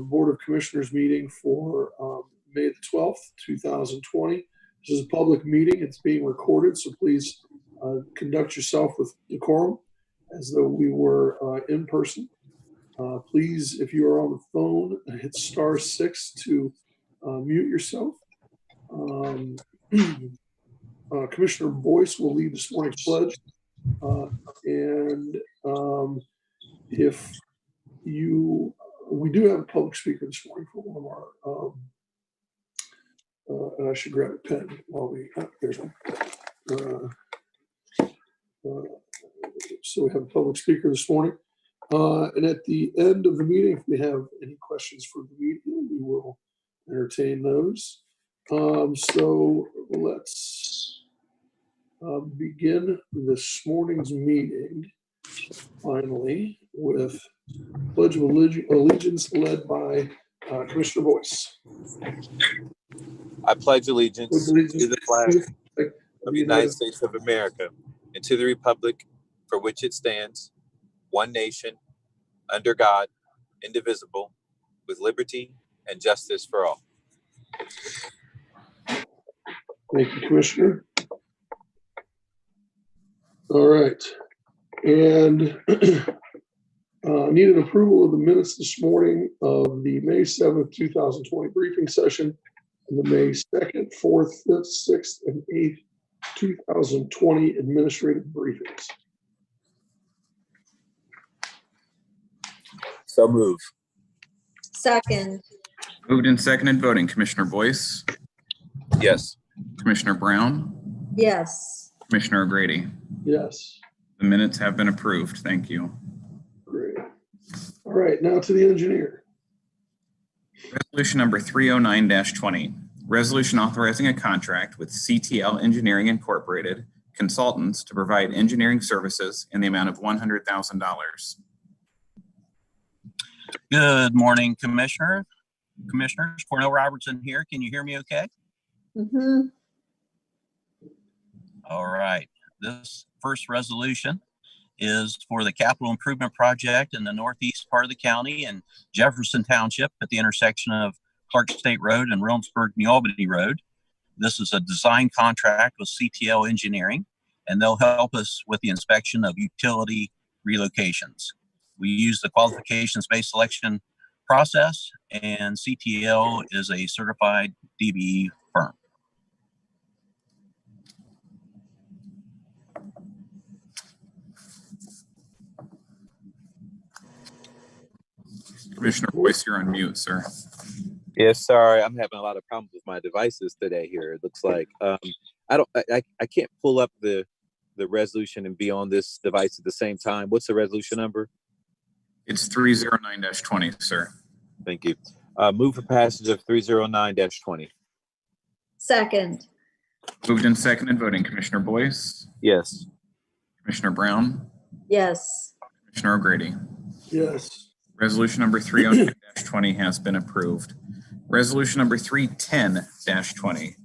Board of Commissioners meeting for May the 12th, 2020. This is a public meeting. It's being recorded, so please conduct yourself with decorum as though we were in person. Please, if you are on the phone, hit *6 to mute yourself. Commissioner Boyce will lead this morning's pledge. We do have a public speaker this morning for one of our, and I should grab a pen while there's one. So we have a public speaker this morning. And at the end of the meeting, if we have any questions for the meeting, we will entertain those. So let's begin this morning's meeting, finally, with Pledge of Allegiance led by Commissioner Boyce. I pledge allegiance to the flag of the United States of America and to the republic for which it stands, one nation, under God, indivisible, with liberty and justice for all. Thank you, Commissioner. All right. And need an approval of the minutes this morning of the May 7th, 2020 briefing session and the May 2nd, 4th, 5th, 6th, and 8th, 2020 administrative briefings. So move. Second. Moved and seconded voting. Commissioner Boyce? Yes. Commissioner Brown? Yes. Commissioner O'Grady? Yes. The minutes have been approved. Thank you. Great. All right, now to the engineer. Resolution number 309-20. Resolution authorizing a contract with CTL Engineering Incorporated consultants to provide engineering services in the amount of $100,000. Good morning, Commissioners. Cornell Robertson here. Can you hear me okay? Mm-hmm. All right. This first resolution is for the capital improvement project in the northeast part of the county in Jefferson Township at the intersection of Clark State Road and Williamsburg-New Albany Road. This is a design contract with CTL Engineering, and they'll help us with the inspection of utility relocations. We use the qualifications-based selection process, and CTL is a certified DBE firm. Commissioner Boyce, you're on mute, sir. Yes, sorry. I'm having a lot of problems with my devices today here. It looks like I can't pull up the resolution and be on this device at the same time. What's the resolution number? It's 309-20, sir. Thank you. Move for passage of 309-20. Second. Moved and seconded voting. Commissioner Boyce? Yes. Commissioner Brown? Yes. Commissioner O'Grady? Yes. Resolution number 309-20 has been approved. Resolution number 310-20.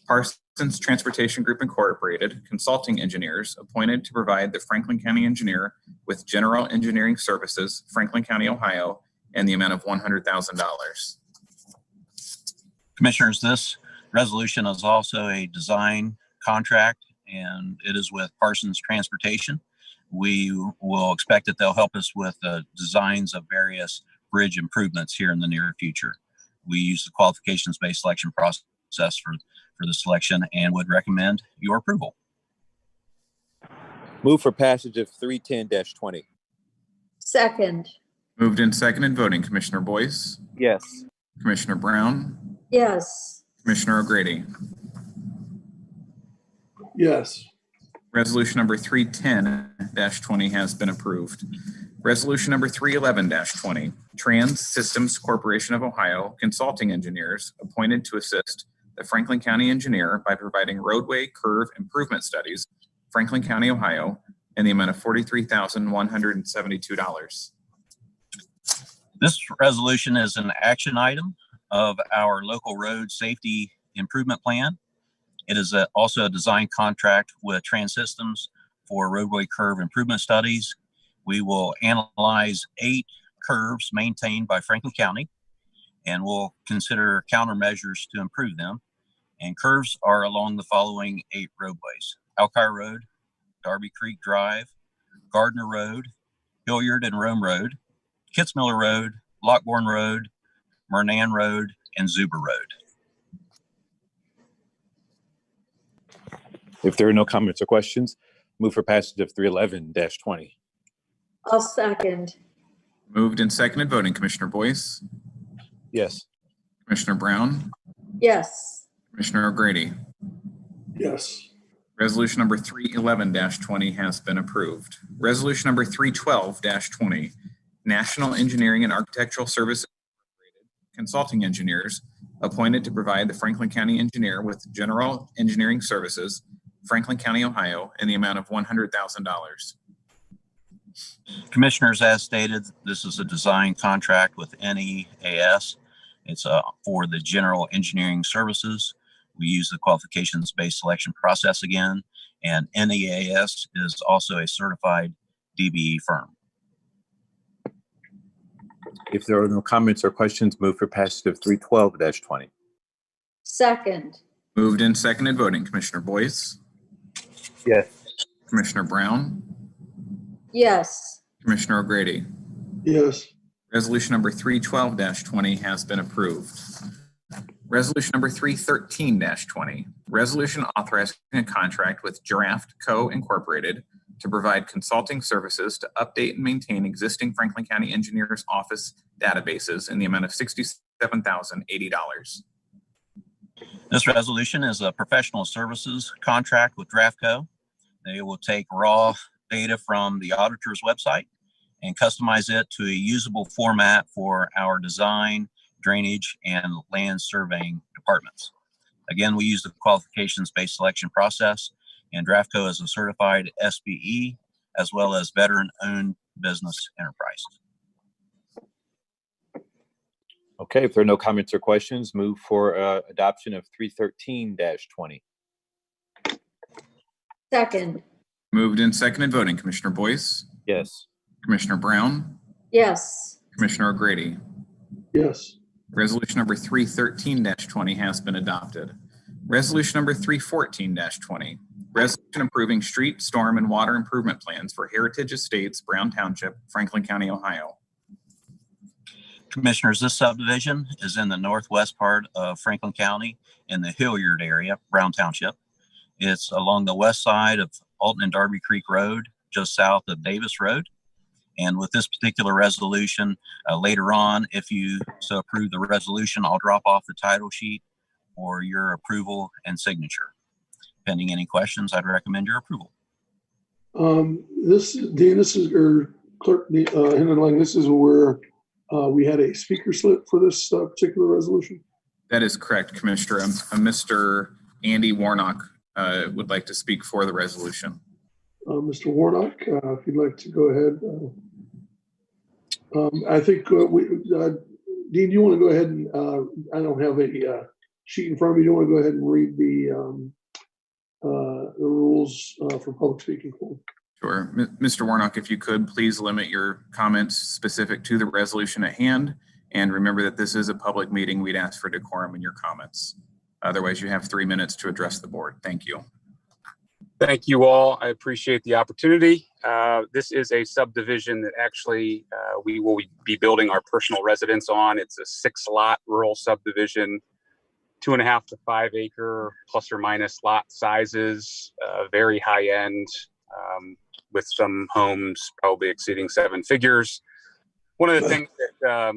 Parsons Transportation Group Incorporated, consulting engineers appointed to provide the Franklin County engineer with general engineering services, Franklin County, Ohio, and the amount of $100,000. Commissioners, this resolution is also a design contract, and it is with Parsons Transportation. We will expect that they'll help us with the designs of various bridge improvements here in the near future. We use the qualifications-based selection process for the selection and would recommend your approval. Move for passage of 310-20. Second. Moved and seconded voting. Commissioner Boyce? Yes. Commissioner Brown? Yes. Commissioner O'Grady? Yes. Resolution number 310-20 has been approved. Resolution number 311-20, Trans Systems Corporation of Ohio consulting engineers appointed to assist the Franklin County engineer by providing roadway curve improvement studies, Franklin County, Ohio, in the amount of $43,172. This resolution is an action item of our local road safety improvement plan. It is also a design contract with Trans Systems for roadway curve improvement studies. We will analyze 8 curves maintained by Franklin County and we'll consider countermeasures to improve them. And curves are along the following 8 roadways: Alkire Road, Darby Creek Drive, Gardner Road, Hilliard and Rome Road, Kitzmiller Road, Lockbourne Road, Mernan Road, and Zuber Road. If there are no comments or questions, move for passage of 311-20. I'll second. Moved and seconded, voting Commissioner Boyce, Yes. Commissioner Brown, Yes. Commissioner O'Grady. Yes. Resolution number 311-20 has been approved. Resolution number 312-20, National Engineering and Architectural Services Consulting Engineers appointed to provide the Franklin County Engineer with general engineering services, Franklin County, Ohio, in the amount of $100,000. Commissioners, as stated, this is a design contract with NEAS. It's for the general engineering services. We use the qualifications-based selection process again, and NEAS is also a certified DBE firm. If there are no comments or questions, move for passage of 312-20. Second. Moved and seconded, voting Commissioner Boyce, Yes. Commissioner Brown, Yes. Commissioner O'Grady. Yes. Resolution number 312-20 has been approved. Resolution number 313-20, resolution authorizing a contract with Giraffe Co. Incorporated to provide consulting services to update and maintain existing Franklin County Engineers Office databases in the amount of $67,080. This resolution is a professional services contract with Giraffe Co. They will take raw data from the auditor's website and customize it to a usable format for our design, drainage, and land surveying departments. Again, we use the qualifications-based selection process, and Giraffe Co. is a certified SBE as well as veteran-owned business enterprise. Okay, if there are no comments or questions, move for adoption of 313-20. Second. Moved and seconded, voting Commissioner Boyce, Yes. Commissioner Brown, Yes. Commissioner O'Grady. Yes. Resolution number 313-20 has been adopted. Resolution number 314-20, resolution approving street, storm, and water improvement plans for Heritage Estates, Brown Township, Franklin County, Ohio. Commissioners, this subdivision is in the northwest part of Franklin County in the Hilliard area, Brown Township. It's along the west side of Alton and Darby Creek Road, just south of Davis Road. And with this particular resolution, later on, if you so approve the resolution, I'll drop off the title sheet for your approval and signature. Pending any questions, I'd recommend your approval. Dean, this is, or Clerk Hindenlang, this is where we had a speaker slip for this particular resolution. That is correct, Commissioner. Mr. Andy Warnock would like to speak for the resolution. Mr. Warnock, if you'd like to go ahead. I think Dean, do you want to go ahead and I don't have a sheet in front of me. Do you want to go ahead and read the rules for public speaking? Sure. Mr. Warnock, if you could, please limit your comments specific to the resolution at hand. And remember that this is a public meeting. We'd ask for decorum in your comments. Otherwise, you have 3 minutes to address the board. Thank you. Thank you all. I appreciate the opportunity. This is a subdivision that actually we will be building our personal residence on. It's a 6-lot rural subdivision, 2.5 to 5 acre plus or minus lot sizes, very high end, with some homes probably exceeding 7 figures. One of the things that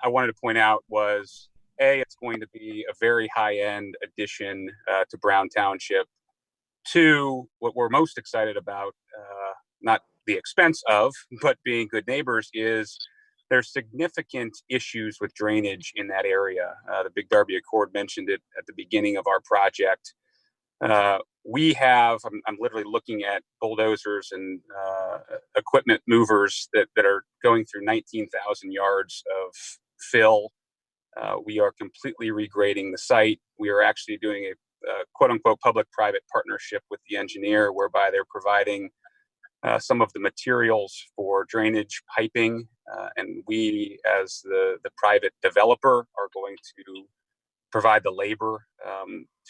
I wanted to point out was, it's going to be a very high end addition to Brown Township. 2, what we're most excited about, not the expense of, but being good neighbors, is there's significant issues with drainage in that area. The Big Darby Accord mentioned it at the beginning of our project. We have, I'm literally looking at bulldozers and equipment movers that are going through 19,000 yards of fill. We are completely regrading the site. We are actually doing a quote unquote public-private partnership with the engineer, whereby they're providing some of the materials for drainage piping, and we, as the private developer, are going to provide the labor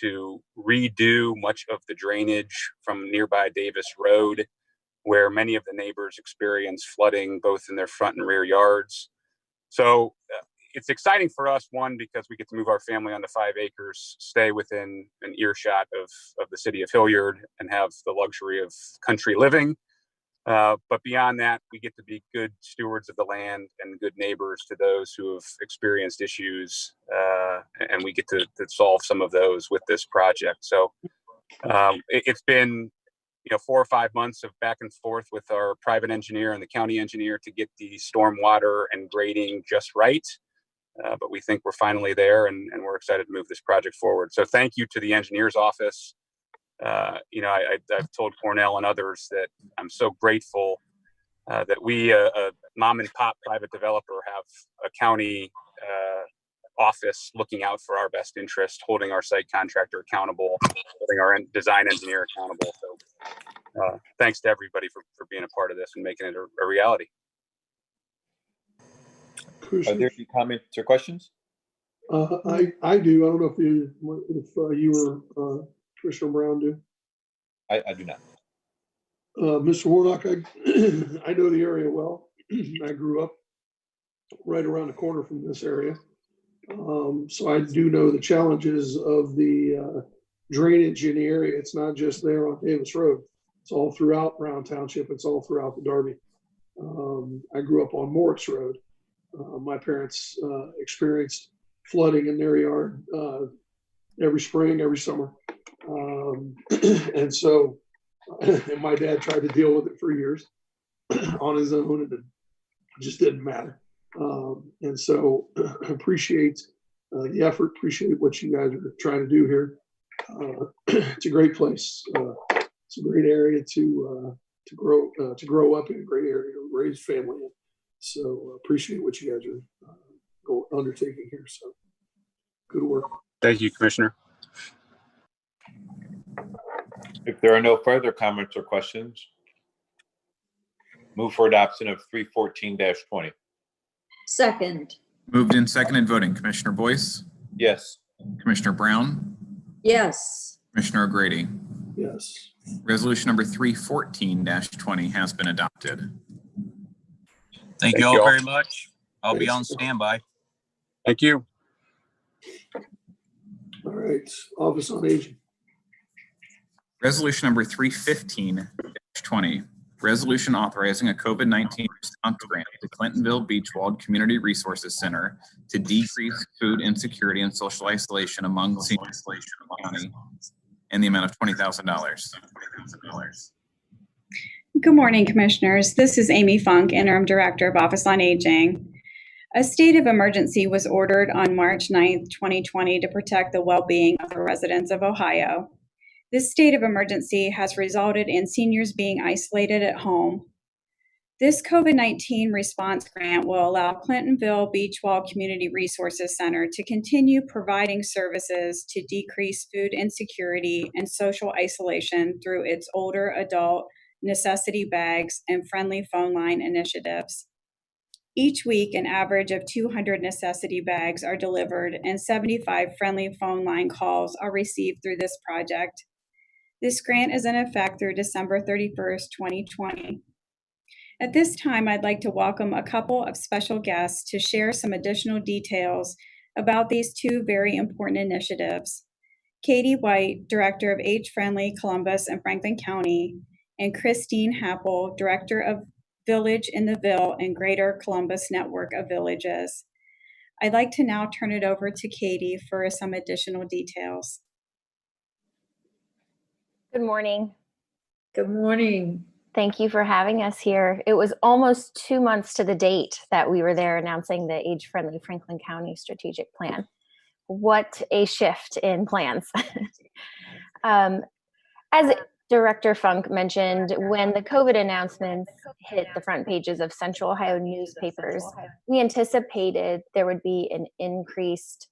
to redo much of the drainage from nearby Davis Road, where many of the neighbors experience flooding both in their front and rear yards. So it's exciting for us, one, because we get to move our family onto 5 acres, stay within an earshot of the city of Hilliard, and have the luxury of country living. But beyond that, we get to be good stewards of the land and good neighbors to those who have experienced issues, and we get to solve some of those with this project. So it's been 4 or 5 months of back and forth with our private engineer and the county engineer to get the stormwater and grading just right. But we think we're finally there, and we're excited to move this project forward. So thank you to the engineer's office. I've told Cornell and others that I'm so grateful that we, a mom and pop private developer, have a county office looking out for our best interest, holding our site contractor accountable, holding our design engineer accountable. So thanks to everybody for being a part of this and making it a reality. Are there any comments or questions? I do. I don't know if you or Commissioner Brown do. I do not. Mr. Warnock, I know the area well. I grew up right around the corner from this area. So I do know the challenges of the drainage in the area. It's not just there on Davis Road. It's all throughout Brown Township. It's all throughout the Darby. I grew up on Morris Road. My parents experienced flooding in their yard every spring, every summer. And so and my dad tried to deal with it for years on his own, and it just didn't matter. And so I appreciate the effort, appreciate what you guys are trying to do here. It's a great place. It's a great area to grow up in, a great area to raise family in. So appreciate what you guys are undertaking here. So good work. Thank you, Commissioner. If there are no further comments or questions, move for adoption of 314-20. Second. Moved and seconded, voting. Commissioner Boyce? Yes. Commissioner Brown? Yes. Commissioner O'Grady? Yes. Resolution number 314-20 has been adopted. Thank you all very much. I'll be on standby. Thank you. All right. Office on Aging. Resolution number 315-20. Resolution authorizing a COVID-19 response grant to Clintonville Beachwald Community Resources Center to decrease food insecurity and social isolation among seniors in the county in the amount of $20,000. Good morning, Commissioners. This is Amy Funk, Interim Director of Office on Aging. A state of emergency was ordered on March 9th, 2020 to protect the well-being of the residents of Ohio. This state of emergency has resulted in seniors being isolated at home. This COVID-19 response grant will allow Clintonville Beachwald Community Resources Center to continue providing services to decrease food insecurity and social isolation through its older adult necessity bags and friendly phone line initiatives. Each week, an average of 200 necessity bags are delivered and 75 friendly phone line calls are received through this project. This grant is in effect through December 31st, 2020. At this time, I'd like to welcome a couple of special guests to share some additional details about these two very important initiatives. Katie White, Director of AgeFriendly Columbus and Franklin County, and Christine Happel, Director of Village in the Ville and Greater Columbus Network of Villages. I'd like to now turn it over to Katie for some additional details. Good morning. Good morning. Thank you for having us here. It was almost 2 months to the date that we were there announcing the AgeFriendly Franklin County strategic plan. What a shift in plans. As Director Funk mentioned, when the COVID announcements hit the front pages of Central Ohio newspapers, we anticipated there would be an increased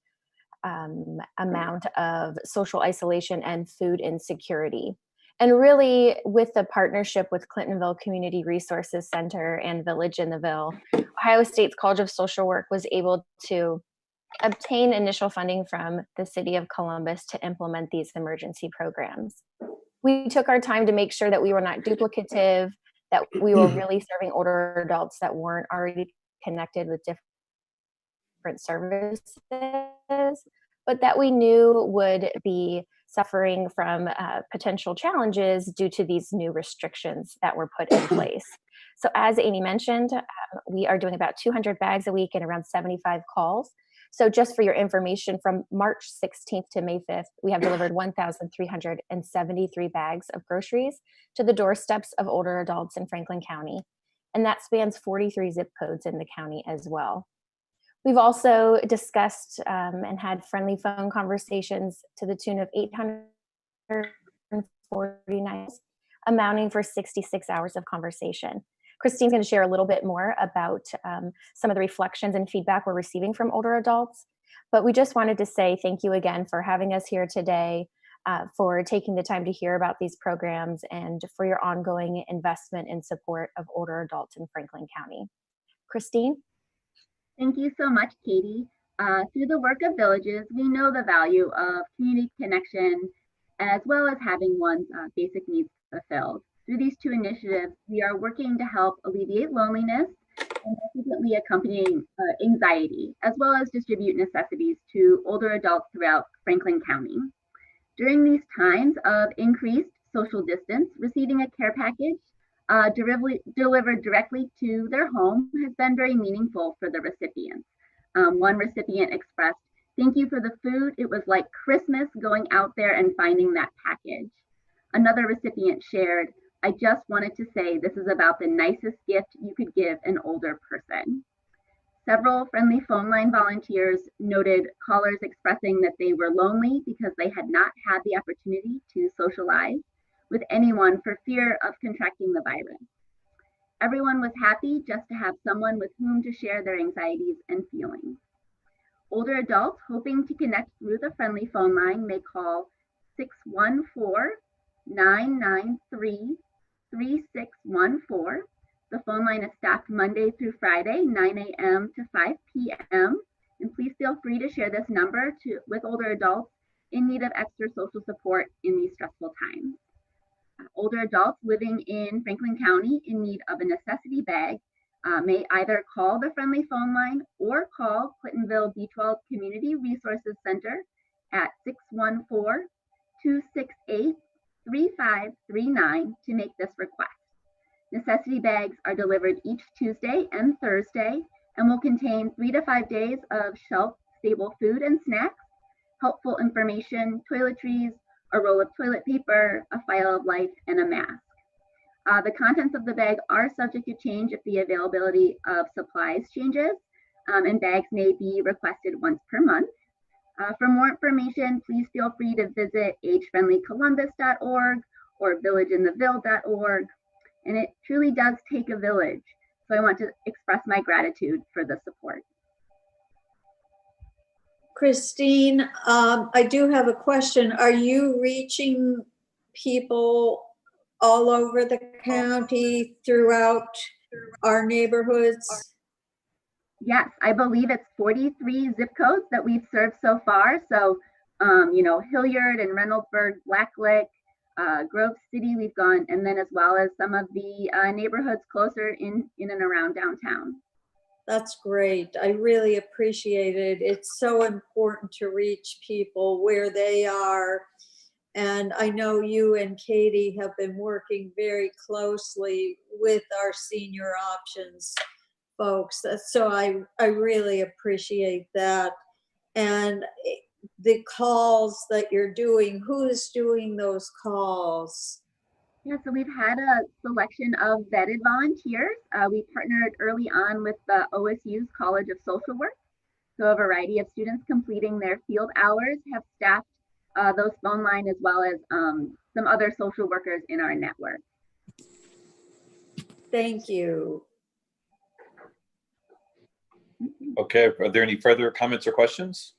amount of social isolation and food insecurity. And really, with the partnership with Clintonville Community Resources Center and Village in the Ville, Ohio State's College of Social Work was able to obtain initial funding from the City of Columbus to implement these emergency programs. We took our time to make sure that we were not duplicative, that we were really serving older adults that weren't already connected with different services, but that we knew would be suffering from potential challenges due to these new restrictions that were put in place. So as Amy mentioned, we are doing about 200 bags a week and around 75 calls. So just for your information, from March 16th to May 5th, we have delivered 1,373 bags of groceries to the doorsteps of older adults in Franklin County. And that spans 43 zip codes in the county as well. We've also discussed and had friendly phone conversations to the tune of 849, amounting for 66 hours of conversation. Christine's going to share a little bit more about some of the reflections and feedback we're receiving from older adults. But we just wanted to say thank you again for having us here today, for taking the time to hear about these programs, and for your ongoing investment and support of older adults in Franklin County. Christine? Thank you so much, Katie. Through the work of Villages, we know the value of community connection, as well as having one's basic needs fulfilled. Through these two initiatives, we are working to help alleviate loneliness and subsequently accompanying anxiety, as well as distribute necessities to older adults throughout Franklin County. During these times of increased social distance, receiving a care package delivered directly to their home has been very meaningful for the recipients. One recipient expressed, "Thank you for the food. It was like Christmas going out there and finding that package." Another recipient shared, "I just wanted to say this is about the nicest gift you could give an older person." Several friendly phone line volunteers noted callers expressing that they were lonely because they had not had the opportunity to socialize with anyone for fear of contracting the virus. Everyone was happy just to have someone with whom to share their anxieties and feelings. Older adults hoping to connect through the friendly phone line may call 614-993-3614. The phone line is staffed Monday through Friday, 9 a.m. to 5 p.m. And please feel free to share this number with older adults in need of extra social support in these stressful times. Older adults living in Franklin County in need of a necessity bag may either call the friendly phone line or call Clintonville B12 Community Resources Center at 614-268-3539 to make this request. Necessity bags are delivered each Tuesday and Thursday and will contain 3 to 5 days of shelf-stable food and snacks, helpful information, toiletries, a roll of toilet paper, a file of life, and a mask. The contents of the bag are subject to change if the availability of supplies changes, and bags may be requested once per month. For more information, please feel free to visit AgeFriendlyColumbus.org or villageintheville.org. And it truly does take a village. So I want to express my gratitude for the support. Christine, I do have a question. Are you reaching people all over the county throughout our neighborhoods? Yes, I believe it's 43 zip codes that we've served so far. So, Hilliard and Reynoldsburg, Blacklick, Grove City, we've gone, and then as well as some of the neighborhoods closer in and around downtown. That's great. I really appreciate it. It's so important to reach people where they are. And I know you and Katie have been working very closely with our senior options folks. So I really appreciate that. And the calls that you're doing, who's doing those calls? Yeah, so we've had a selection of vetted volunteers. We partnered early on with the OSU's College of Social Work. So a variety of students completing their field hours have staffed those phone lines, as well as some other social workers in our network. Thank you. Okay, are there any further comments or questions?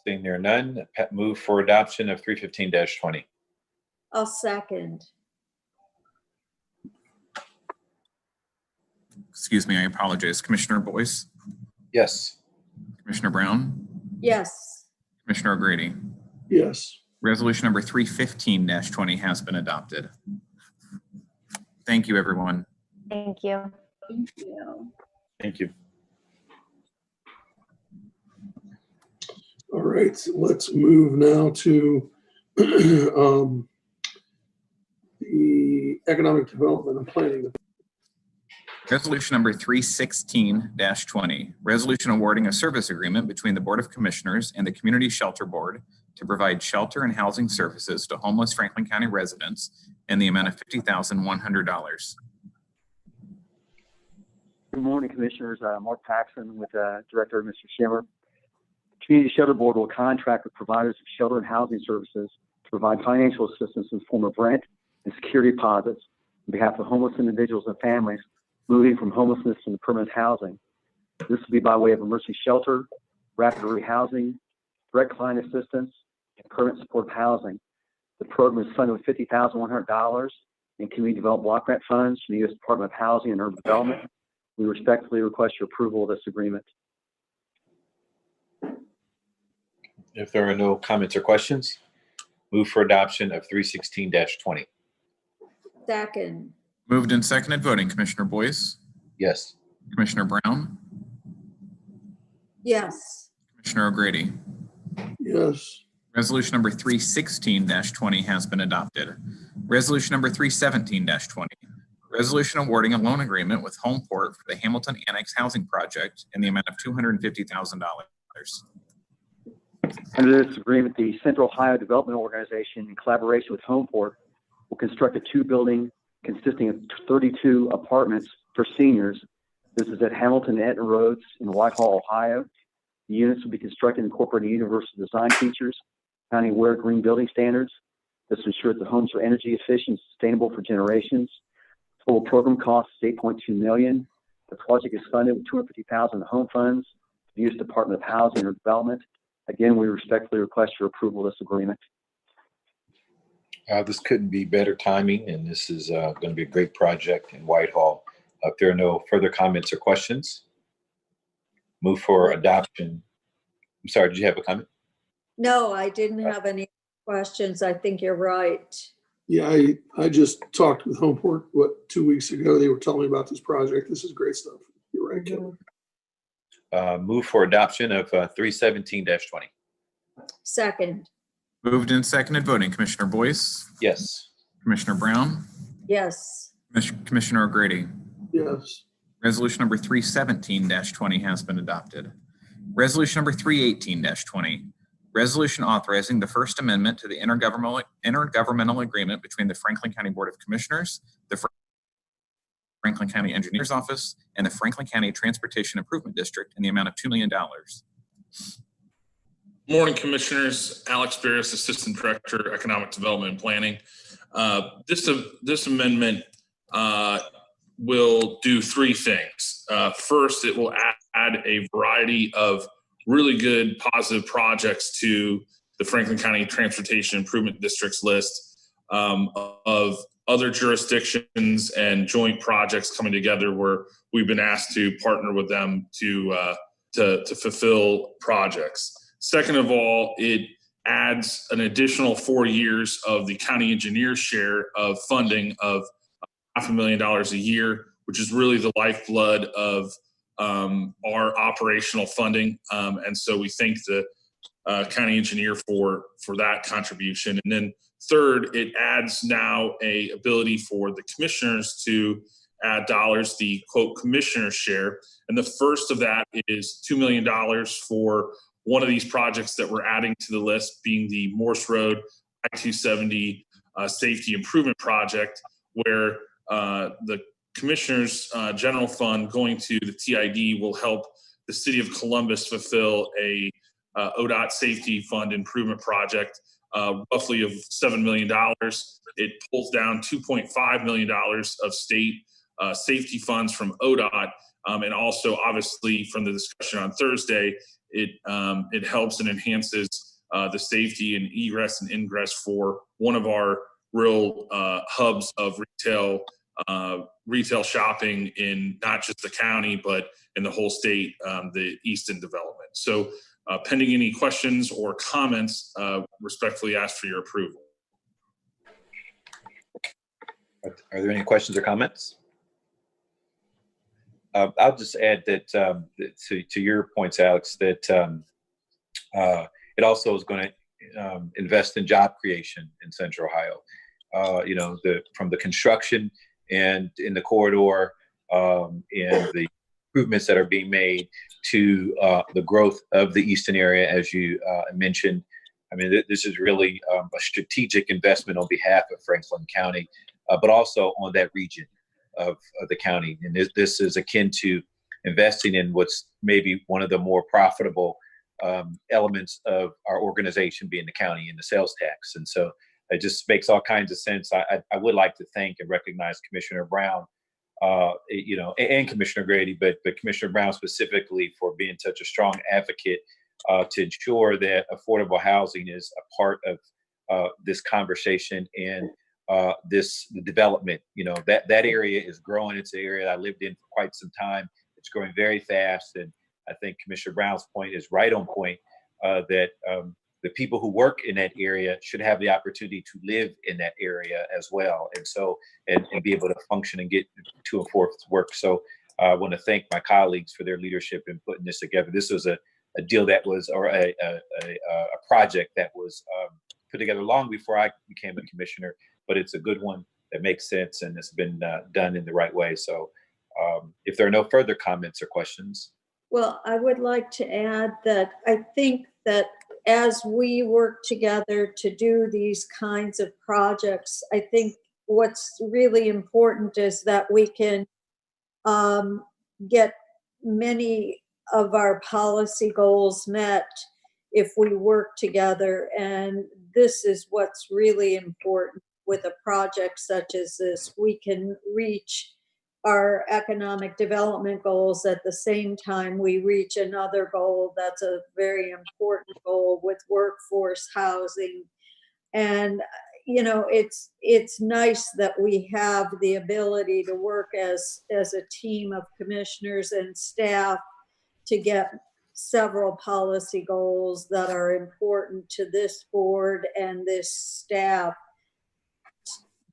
Seeing there are none, move for adoption of 315-20. I'll second. Excuse me, I apologize. Commissioner Boyce, Yes. Commissioner Brown, Yes. Commissioner O'Grady. Yes. Resolution number 315-20 has been adopted. Thank you, everyone. Thank you. Thank you. Thank you. All right, let's move now to the Economic Development and Planning. Resolution number 316-20, resolution awarding a service agreement between the Board of Commissioners and the Community Shelter Board to provide shelter and housing services to homeless Franklin County residents in the amount of $50,100. Good morning, Commissioners. Mark Paxson with Director Mr. Shimmer. The Community Shelter Board will contract with providers of shelter and housing services to provide financial assistance in the form of rent and security deposits on behalf of homeless individuals and families moving from homelessness into permanent housing. This will be by way of emergency shelter, rapid rehousing, direct client assistance, and permanent supportive housing. The program is funded with $50,100 in community development block grant funds from the U.S. Department of Housing and Urban Development. We respectfully request your approval of this agreement. If there are no comments or questions, move for adoption of 316-20. Second. Moved and seconded, voting Commissioner Boyce, Yes. Commissioner Brown, Yes. Commissioner O'Grady. Yes. Resolution number 316-20 has been adopted. Resolution number 317-20, resolution awarding a loan agreement with Homeport for the Hamilton Annex Housing Project in the amount of $250,000. Under this agreement, the Central Ohio Development Organization, in collaboration with Homeport, will construct a two-building consisting of 32 apartments for seniors. This is at Hamilton and Etna Roads in Whitehall, Ohio. The units will be constructed incorporating universal design features, county aware green building standards. This ensures the homes are energy efficient and sustainable for generations. Total program cost is $8.2 million. The project is funded with $250,000 in home funds, the U.S. Department of Housing and Development. Again, we respectfully request your approval of this agreement. This couldn't be better timing, and this is going to be a great project in Whitehall. If there are no further comments or questions, move for adoption. I'm sorry, did you have a comment? No, I didn't have any questions. I think you're right. Yeah, I just talked with Homeport, 2 weeks ago. They were telling me about this project. This is great stuff. You're right, Kevin. Move for adoption of 317-20. Second. Moved and seconded, voting Commissioner Boyce, Yes. Commissioner Brown, Yes. Commissioner O'Grady. Yes. Resolution number 317-20 has been adopted. Resolution number 318-20, resolution authorizing the First Amendment to the intergovernmental agreement between the Franklin County Board of Commissioners, the Franklin County Engineers Office, and the Franklin County Transportation Improvement District in the amount of $2 million. Morning, Commissioners. Alex Barris, Assistant Director, Economic Development and Planning. This amendment will do three things. First, it will add a variety of really good positive projects to the Franklin County Transportation Improvement District's list of other jurisdictions and joint projects coming together where we've been asked to partner with them to fulfill projects. Second of all, it adds an additional 4 years of the county engineer's share of funding of $500,000 a year, which is really the lifeblood of our operational funding. And so we thank the county engineer for that contribution. And then third, it adds now a ability for the commissioners to add dollars, the quote commissioner's share. And the first of that is $2 million for one of these projects that we're adding to the list, being the Morse Road I-270 Safety Improvement Project, where the Commissioner's General Fund going to the TID will help the City of Columbus fulfill a ODOT Safety Fund Improvement Project, roughly of $7 million. It pulls down $2.5 million of state safety funds from ODOT, and also obviously from the discussion on Thursday, it helps and enhances the safety and egress and ingress for one of our real hubs of retail shopping in not just the county, but in the whole state, the Easton development. So pending any questions or comments, respectfully ask for your approval. Are there any questions or comments? I'll just add that to your points, Alex, that it also is going to invest in job creation in Central Ohio. You know, from the construction and in the corridor and the improvements that are being made to the growth of the Easton area, as you mentioned. I mean, this is really a strategic investment on behalf of Franklin County, but also on that region of the county. And this is akin to investing in what's maybe one of the more profitable elements of our organization, being the county and the sales tax. And so it just makes all kinds of sense. I would like to thank and recognize Commissioner Brown, you know, and Commissioner Grady, but Commissioner Brown specifically for being such a strong advocate to ensure that affordable housing is a part of this conversation and the development. You know, that area is growing. It's an area that I lived in for quite some time. It's growing very fast. And I think Commissioner Brown's point is right on point, that the people who work in that area should have the opportunity to live in that area as well. And so, and be able to function and get to and forth to work. So I want to thank my colleagues for their leadership in putting this together. This was a deal that was, or a project that was put together long before I became a commissioner, but it's a good one that makes sense and it's been done in the right way. So if there are no further comments or questions. Well, I would like to add that I think that as we work together to do these kinds of projects, I think what's really important is that we can get many of our policy goals met if we work together. And this is what's really important with a project such as this. We can reach our economic development goals at the same time we reach another goal that's a very important goal with workforce housing. And you know, it's nice that we have the ability to work as a team of commissioners and staff to get several policy goals that are important to this board and this staff,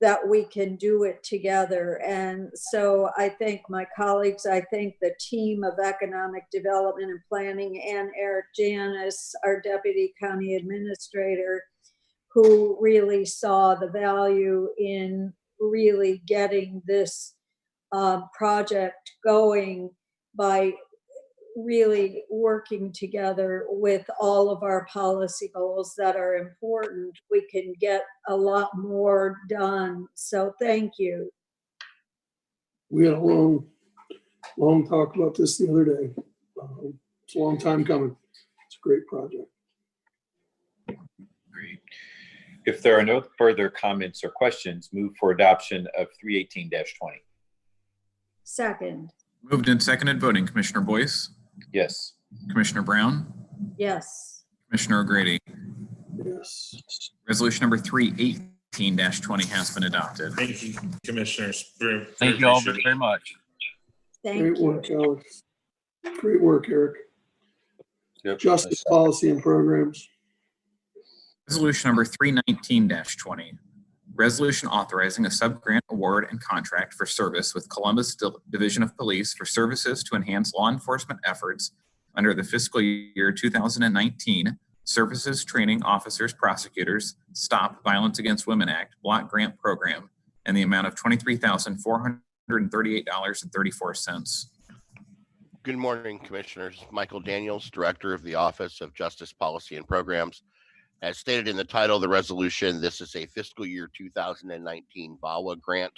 that we can do it together. And so I thank my colleagues, I thank the team of economic development and planning, and Eric Janis, our deputy county administrator, who really saw the value in really getting this project going by really working together with all of our policy goals that are important. We can get a lot more done. So thank you. We had a long talk about this the other day. It's a long time coming. It's a great project. Great. If there are no further comments or questions, move for adoption of 318-20. Second. Moved and seconded, voting Commissioner Boyce. Yes. Commissioner Brown. Yes. Commissioner O'Grady. Yes. Resolution number 318-20 has been adopted. Thank you, commissioners. Thank you all very much. Great work, Alex. Great work, Eric. Yep. Justice policy and programs. Resolution number 319-20. Resolution authorizing a sub-grant award and contract for service with Columbus Division of Police for services to enhance law enforcement efforts under the fiscal year 2019 Services Training Officers Prosecutors Stop Violence Against Women Act Block Grant Program and the amount of $23,438.34. Good morning, Commissioners. Michael Daniels, Director of the Office of Justice Policy and Programs. As stated in the title of the resolution, this is a fiscal year 2019 VAWA grant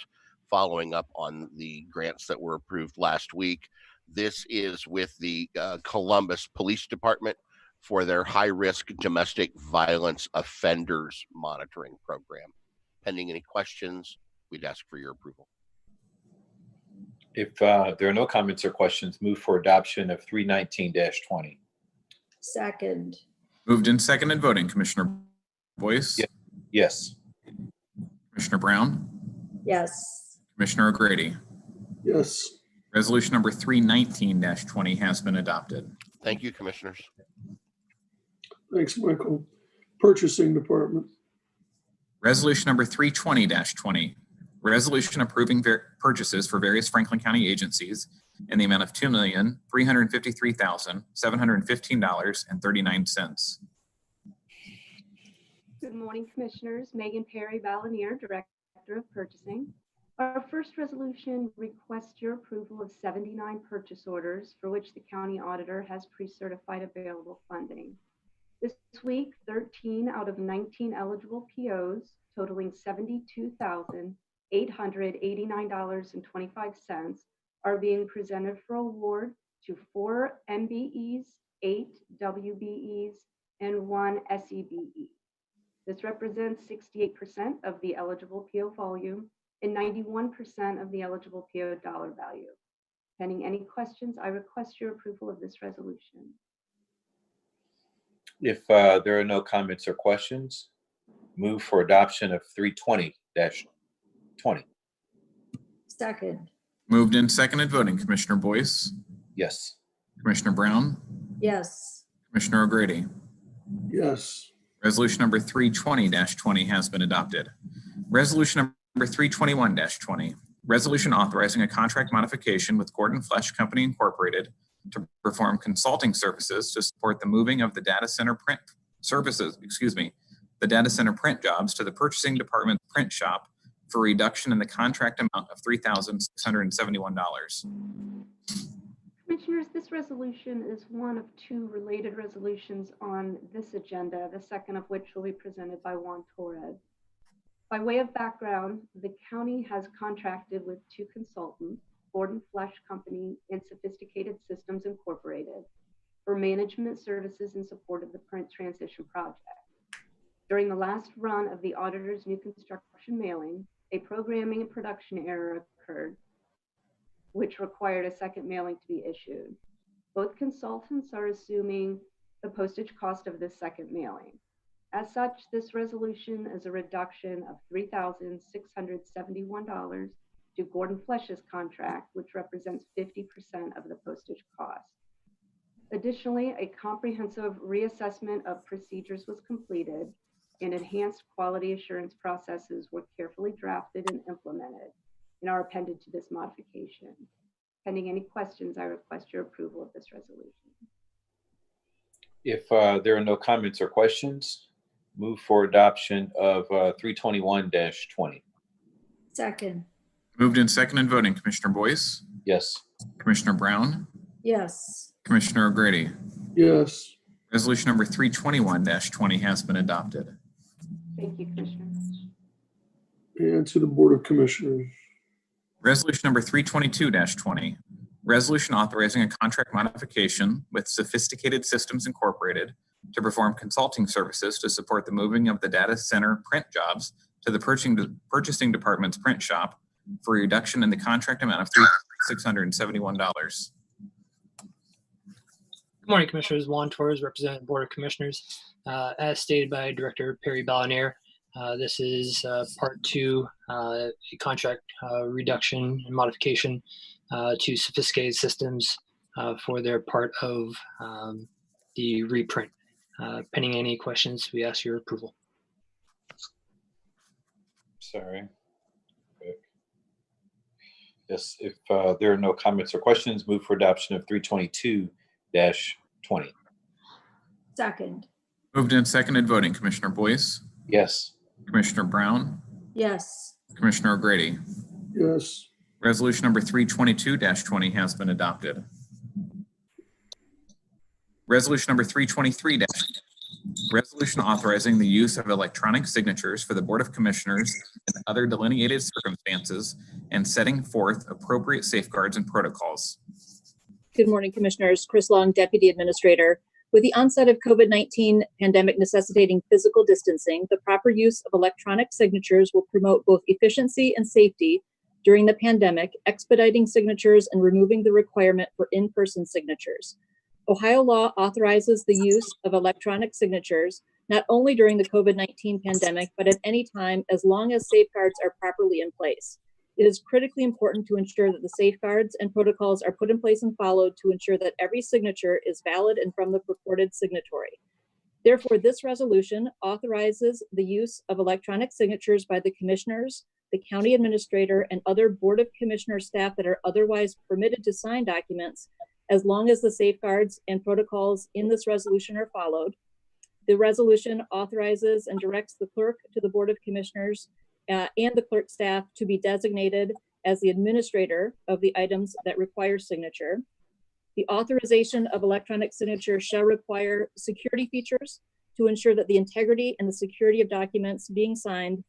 following up on the grants that were approved last week. This is with the Columbus Police Department for their high-risk domestic violence offenders monitoring program. Pending any questions, we'd ask for your approval. If there are no comments or questions, move for adoption of 319-20. Second. Moved and seconded, voting Commissioner Boyce. Yes. Commissioner Brown, Yes. Commissioner O'Grady. Yes. Resolution number 319-20 has been adopted. Thank you, Commissioners. Thanks, Michael. Purchasing Department. Resolution number 320-20, resolution approving purchases for various Franklin County agencies in the amount of $2,353,715.39. Good morning, Commissioners. Megan Perry Balanier, Director of Purchasing. Our first resolution requests your approval of 79 purchase orders for which the County Auditor has pre-certified available funding. This week, 13 out of 19 eligible POs totaling $72,889.25 are being presented for award to 4 MBEs, 8 WBEs, and 1 SEBE. This represents 68% of the eligible PO volume and 91% of the eligible PO dollar value. Pending any questions, I request your approval of this resolution. If there are no comments or questions, move for adoption of 320-20. Second. Moved and seconded, voting Commissioner Boyce, Yes. Commissioner Brown, Yes. Commissioner O'Grady. Yes. Resolution number 320-20 has been adopted. Resolution number 321-20, resolution authorizing a contract modification with Gordon Flesch Company Incorporated to perform consulting services to support the moving of the data center print services, the data center print jobs to the purchasing department print shop for reduction in the contract amount of $3,671. Commissioners, this resolution is one of 2 related resolutions on this agenda, the second of which will be presented by Juan Torres. By way of background, the county has contracted with 2 consultants, Gordon Flesch Company and Sophisticated Systems Incorporated, for management services in support of the print transition project. During the last run of the auditor's new construction mailing, a programming and production error occurred, which required a second mailing to be issued. Both consultants are assuming the postage cost of this second mailing. As such, this resolution is a reduction of $3,671 to Gordon Flesch's contract, which represents 50% of the postage cost. Additionally, a comprehensive reassessment of procedures was completed and enhanced quality assurance processes were carefully drafted and implemented and are appended to this modification. Pending any questions, I request your approval of this resolution. If there are no comments or questions, move for adoption of 321-20. Second. Moved and seconded, voting Commissioner Boyce, Yes. Commissioner Brown, Yes. Commissioner O'Grady. Yes. Resolution number 321-20 has been adopted. Thank you, Commissioner. And to the Board of Commissioners. Resolution number 322-20, resolution authorizing a contract modification with Sophisticated Systems Incorporated to perform consulting services to support the moving of the data center print jobs to the purchasing department's print shop for a reduction in the contract amount of $3,671. Good morning, Commissioners. Juan Torres, representing the Board of Commissioners. As stated by Director Perry Balanier, this is part 2, a contract reduction and modification to Sophisticated Systems for their part of the reprint. Pending any questions, we ask your approval. Sorry. Okay. Yes, if there are no comments or questions, move for adoption of 322-20. Second. Moved and seconded, voting Commissioner Boyce, Yes. Commissioner Brown, Yes. Commissioner O'Grady. Yes. Resolution number 322-20 has been adopted. Resolution number 323- resolution authorizing the use of electronic signatures for the Board of Commissioners in other delineated circumstances and setting forth appropriate safeguards and protocols. Good morning, Commissioners. Chris Long, Deputy Administrator. With the onset of COVID-19 pandemic necessitating physical distancing, the proper use of electronic signatures will promote both efficiency and safety during the pandemic, expediting signatures and removing the requirement for in-person signatures. Ohio law authorizes the use of electronic signatures not only during the COVID-19 pandemic, but at any time, as long as safeguards are properly in place. It is critically important to ensure that the safeguards and protocols are put in place and followed to ensure that every signature is valid and from the purported signatory. Therefore, this resolution authorizes the use of electronic signatures by the commissioners, the county administrator, and other Board of Commissioners staff that are otherwise permitted to sign documents as long as the safeguards and protocols in this resolution are followed. The resolution authorizes and directs the clerk to the Board of Commissioners and the clerk staff to be designated as the administrator of the items that require signature. The authorization of electronic signature shall require security features to ensure that the integrity and the security of documents being signed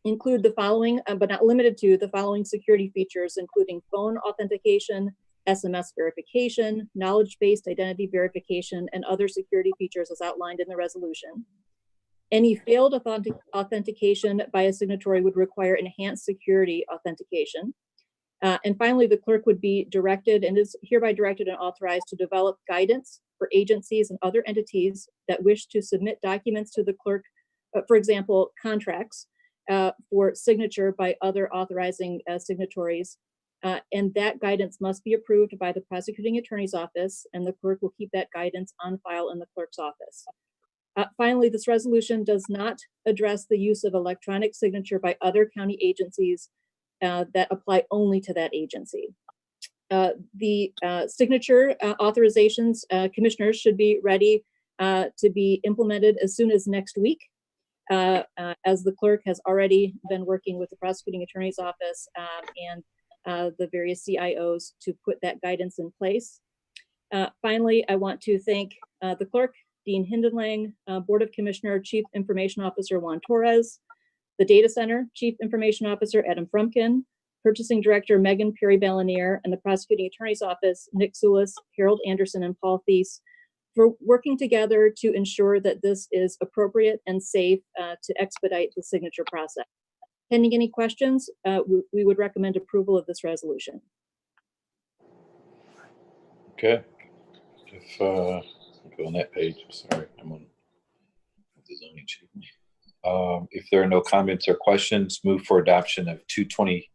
include the following, but not limited to the following security features, including phone authentication, SMS verification, knowledge-based identity verification, and other security features as outlined in the resolution. Any failed authentication by a signatory would require enhanced security authentication. And finally, the clerk would be directed and is hereby directed and authorized to develop guidance for agencies and other entities that wish to submit documents to the clerk, for example, contracts for signature by other authorizing signatories. And that guidance must be approved by the prosecuting attorney's office, and the clerk will keep that guidance on file in the clerk's office. Finally, this resolution does not address the use of electronic signature by other county agencies that apply only to that agency. The signature authorizations, commissioners should be ready to be implemented as soon as next week, as the clerk has already been working with the prosecuting attorney's office and the various CIOs to put that guidance in place. Finally, I want to thank the clerk, Dean Hindenlang, Board of Commissioner Chief Information Officer Juan Torres, the Data Center Chief Information Officer Adam Frumkin, Purchasing Director Megan Perry-Ballinier, and the Prosecuting Attorney's Office, Nick Sulis, Harold Anderson, and Paul Thies, for working together to ensure that this is appropriate and safe to expedite the signature process. Pending any questions, we would recommend approval of this resolution. Okay. If go on that page, I'm sorry, I'm on the zoning sheet. If there are no comments or questions, move for adoption of 223-20.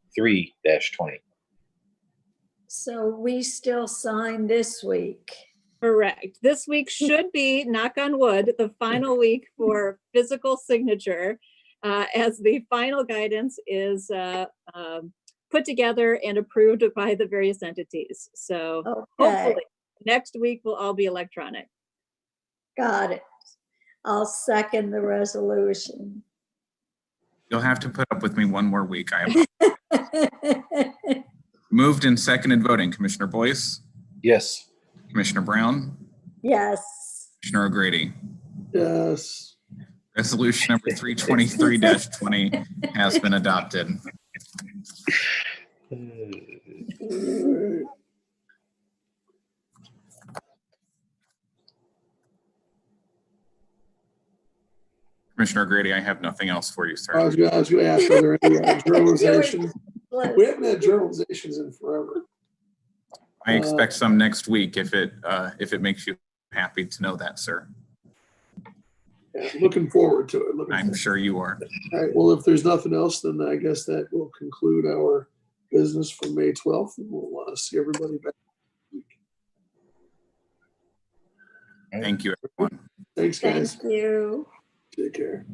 So we still sign this week. Correct. This week should be, knock on wood, the final week for physical signature, as the final guidance is put together and approved by the various entities. So hopefully next week will all be electronic. Got it. I'll second the resolution. You'll have to put up with me one more week. I Moved and seconded voting. Commissioner Boyce? Yes. Commissioner Brown? Yes. Commissioner O'Grady? Yes. Resolution number 323-20 has been adopted. Commissioner O'Grady, I have nothing else for you, sir. I was going to ask, are there any journalizations? We haven't had journalizations in forever. I expect some next week if it makes you happy to know that, sir. Yeah, looking forward to it. I'm sure you are. All right. Well, if there's nothing else, then I guess that will conclude our business for May 12th, and we'll see everybody back next week. Thank you, everyone. Thanks, guys. Thank you. Take care.